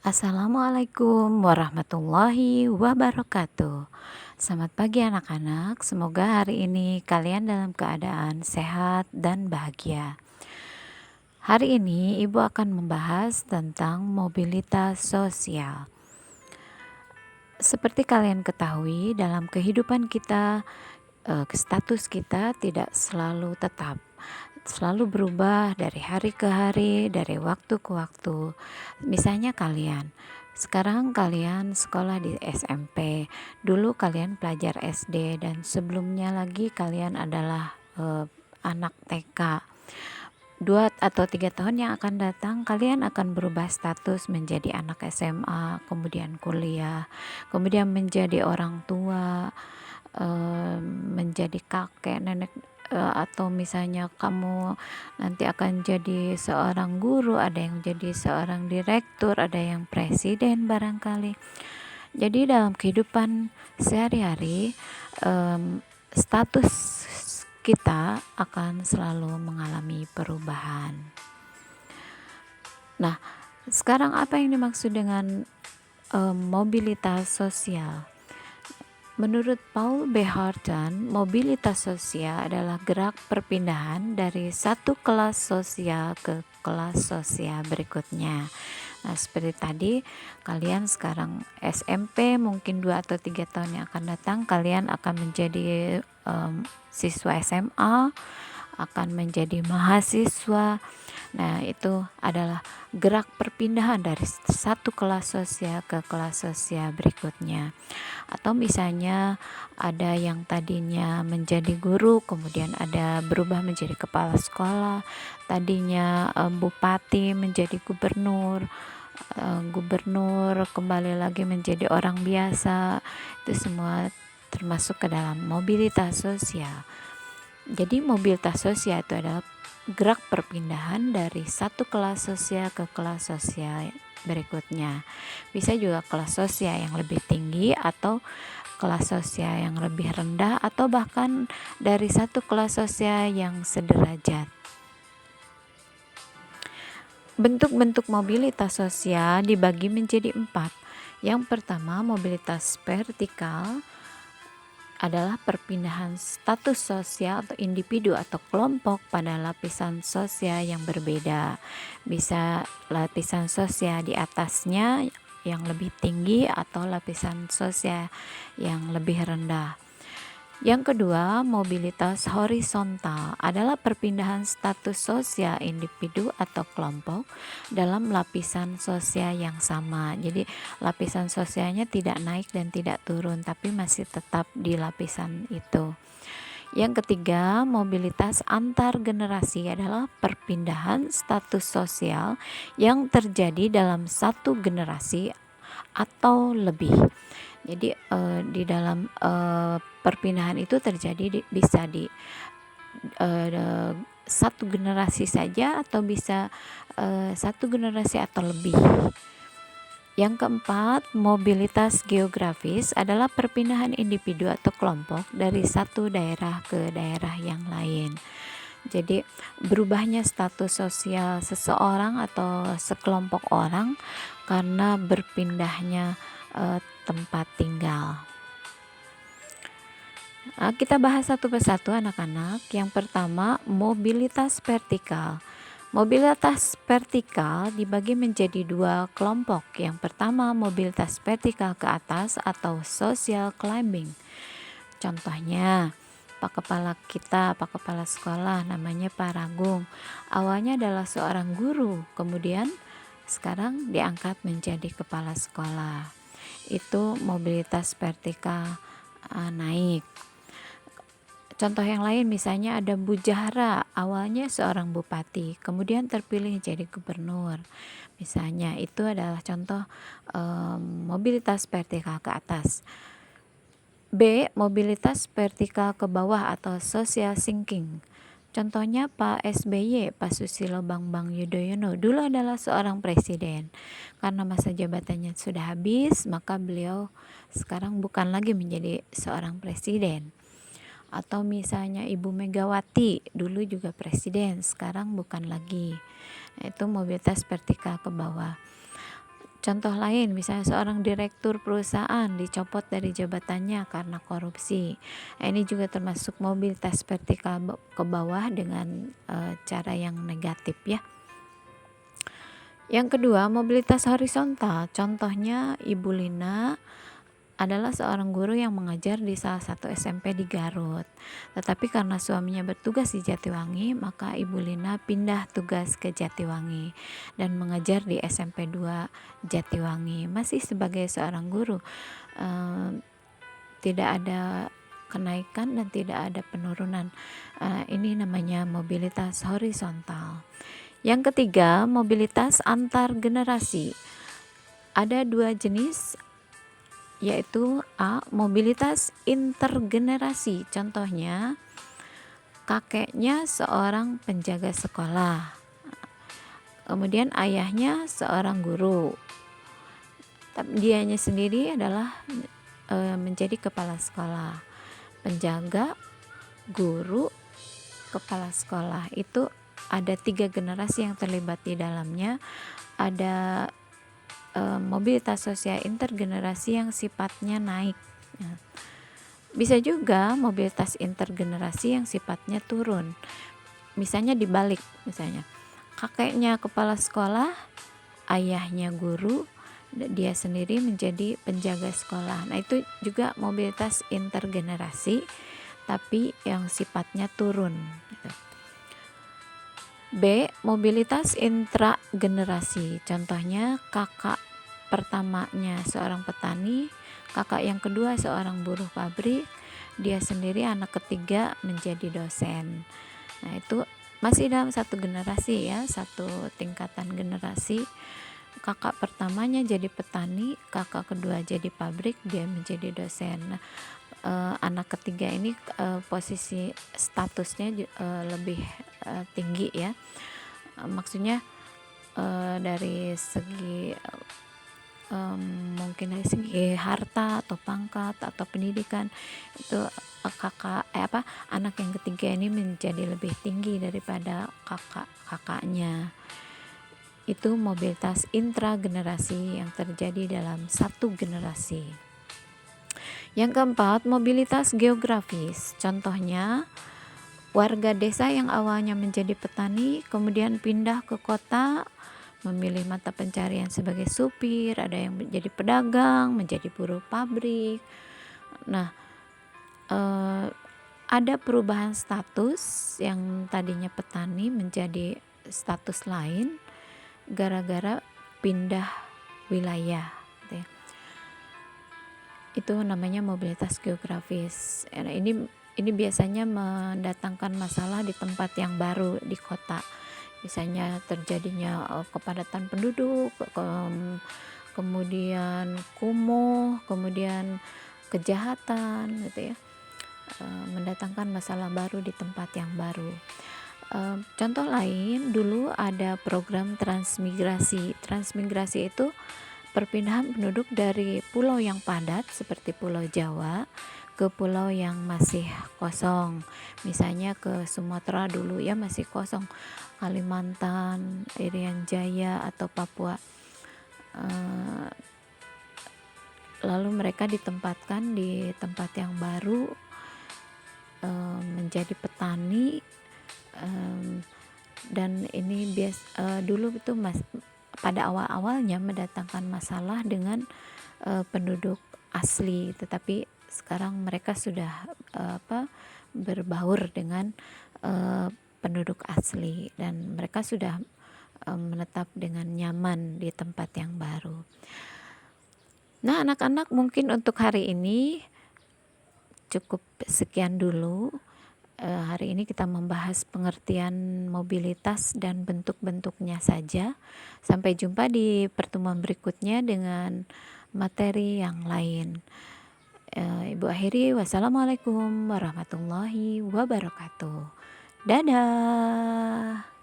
Assalamualaikum warahmatullahi wabarakatuh. Selamat pagi anak-anak, semoga hari ini kalian dalam keadaan sehat dan bahagia. Hari ini Ibu akan membahas tentang mobilitas sosial. Seperti kalian ketahui, dalam kehidupan kita, status kita tidak selalu tetap, selalu berubah dari hari ke hari, dari waktu ke waktu. Misalnya sekarang kalian sekolah di SMP, dulu kalian pelajar SD, dan sebelumnya lagi kalian adalah anak TK. 2 atau 3 tahun yang akan datang, kalian akan berubah status menjadi anak SMA, kemudian kuliah, kemudian menjadi orang tua, menjadi kakek, nenek, atau misalnya kamu nanti akan jadi seorang guru, ada yang jadi seorang direktur, ada yang presiden barangkali. Jadi dalam kehidupan sehari-hari, status kita akan selalu mengalami perubahan. Nah, sekarang apa yang dimaksud dengan mobilitas sosial? Menurut Paul B. Horton, mobilitas sosial adalah gerak perpindahan dari satu kelas sosial ke kelas sosial berikutnya. Nah, seperti tadi, kalian sekarang SMP, mungkin 2 atau 3 tahun yang akan datang, kalian akan menjadi siswa SMA, akan menjadi mahasiswa. Nah, itu adalah gerak perpindahan dari satu kelas sosial ke kelas sosial berikutnya. Atau misalnya ada yang tadinya menjadi guru, kemudian ada berubah menjadi kepala sekolah, tadinya bupati menjadi gubernur kembali lagi menjadi orang biasa. Itu semua termasuk ke dalam mobilitas sosial. Jadi mobilitas sosial itu adalah gerak perpindahan dari satu kelas sosial ke kelas sosial berikutnya. Bisa juga kelas sosial yang lebih tinggi atau kelas sosial yang lebih rendah, atau bahkan dari satu kelas sosial yang sederajat. Bentuk-bentuk mobilitas sosial dibagi menjadi 4. Yang pertama, mobilitas vertikal adalah perpindahan status sosial atau individu atau kelompok pada lapisan sosial yang berbeda. Bisa lapisan sosial di atasnya yang lebih tinggi atau lapisan sosial yang lebih rendah. Yang kedua, mobilitas horizontal adalah perpindahan status sosial individu atau kelompok dalam lapisan sosial yang sama. Jadi lapisan sosialnya tidak naik dan tidak turun, tapi masih tetap di lapisan itu. Yang ketiga, mobilitas antar generasi adalah perpindahan status sosial yang terjadi dalam satu generasi atau lebih. Jadi di dalam perpindahan itu terjadi bisa di satu generasi saja, atau bisa satu generasi atau lebih. Yang keempat, mobilitas geografis adalah perpindahan individu atau kelompok dari satu daerah ke daerah yang lain. Jadi berubahnya status sosial seseorang atau sekelompok orang karena berpindahnya tempat tinggal. Kita bahas satu persatu anak-anak. Yang pertama, mobilitas vertikal. Mobilitas vertikal dibagi menjadi 2 kelompok. Yang pertama, mobilitas vertikal ke atas atau social climbing. Contohnya, Pak Kepala Sekolah namanya Pak Ragung. Awalnya adalah seorang guru, kemudian sekarang diangkat menjadi kepala sekolah. Itu mobilitas vertikal naik. Contoh yang lain, misalnya ada Bu Jahra, awalnya seorang bupati, kemudian terpilih jadi gubernur. Misalnya itu adalah contoh mobilitas vertikal ke atas. B, mobilitas vertikal ke bawah atau social sinking. Contohnya Pak SBY, Pak Susilo Bambang Yudhoyono, dulu adalah seorang presiden. Karena masa jabatannya sudah habis, maka beliau sekarang bukan lagi menjadi seorang presiden. Atau misalnya Ibu Megawati, dulu juga presiden, sekarang bukan lagi. Itu mobilitas vertikal ke bawah. Contoh lain, misalnya seorang direktur perusahaan dicopot dari jabatannya karena korupsi. Nah, ini juga termasuk mobilitas vertikal ke bawah dengan cara yang negatif ya. Yang kedua, mobilitas horizontal. Contohnya Ibu Lina adalah seorang guru yang mengajar di salah satu SMP di Garut. Tetapi karena suaminya bertugas di Jatiwangi, maka Ibu Lina pindah tugas ke Jatiwangi dan mengajar di SMP 2 Jatiwangi. Masih sebagai seorang guru, tidak ada kenaikan dan tidak ada penurunan. Ini namanya mobilitas horizontal. Yang ketiga, mobilitas antar generasi. Ada dua jenis, yaitu A. Mobilitas intergenerasi. Contohnya, kakeknya seorang penjaga sekolah, kemudian ayahnya seorang guru, tapi dianya sendiri adalah menjadi kepala sekolah. Penjaga, guru, kepala sekolah. Itu ada 3 generasi yang terlibat di dalamnya. Ada mobilitas sosial intergenerasi yang sifatnya naik. Bisa juga mobilitas intergenerasi yang sifatnya turun. Misalnya dibalik, misalnya kakeknya kepala sekolah, ayahnya guru, dia sendiri menjadi penjaga sekolah. Nah, itu juga mobilitas intergenerasi tapi yang sifatnya turun gitu. B. Mobilitas intragenerasi. Contohnya kakak pertamanya seorang petani, kakak yang kedua seorang buruh pabrik, dia sendiri anak ketiga menjadi dosen. Nah, itu masih dalam satu generasi ya, satu tingkatan generasi. Kakak pertamanya jadi petani, kakak kedua jadi pabrik, dia menjadi dosen. Nah, anak ketiga ini posisi statusnya lebih tinggi ya. Maksudnya dari segi mungkin dari segi harta atau pangkat atau pendidikan, itu anak yang ketiga ini menjadi lebih tinggi daripada kakaknya. Itu mobilitas intragenerasi yang terjadi dalam satu generasi. Yang keempat, mobilitas geografis. Contohnya, warga desa yang awalnya menjadi petani kemudian pindah ke kota, memilih mata pencarian sebagai supir, ada yang menjadi pedagang, menjadi buruh pabrik. Nah, ada perubahan status, yang tadinya petani menjadi status lain gara-gara pindah wilayah gitu ya. Itu namanya mobilitas geografis. Nah, ini biasanya mendatangkan masalah di tempat yang baru di kota. Misalnya terjadinya kepadatan penduduk, kemudian kumuh, kemudian kejahatan gitu ya. Mendatangkan masalah baru di tempat yang baru. Contoh lain, dulu ada program transmigrasi. Transmigrasi itu perpindahan penduduk dari pulau yang padat seperti Pulau Jawa ke pulau yang masih kosong. Misalnya ke Sumatera dulu ya masih kosong, Kalimantan, Irian Jaya atau Papua. Lalu mereka ditempatkan di tempat yang baru, menjadi petani, dan ini dulu itu pada awal-awalnya mendatangkan masalah dengan penduduk asli, tetapi sekarang mereka sudah berbaur dengan penduduk asli dan mereka sudah menetap dengan nyaman di tempat yang baru. Nah, anak-anak, mungkin untuk hari ini cukup sekian dulu. Hari ini kita membahas pengertian mobilitas dan bentuk-bentuknya saja. Sampai jumpa di pertemuan berikutnya dengan materi yang lain. Ibu akhiri, wassalamualaikum warahmatullahi wabarakatuh. Dadah.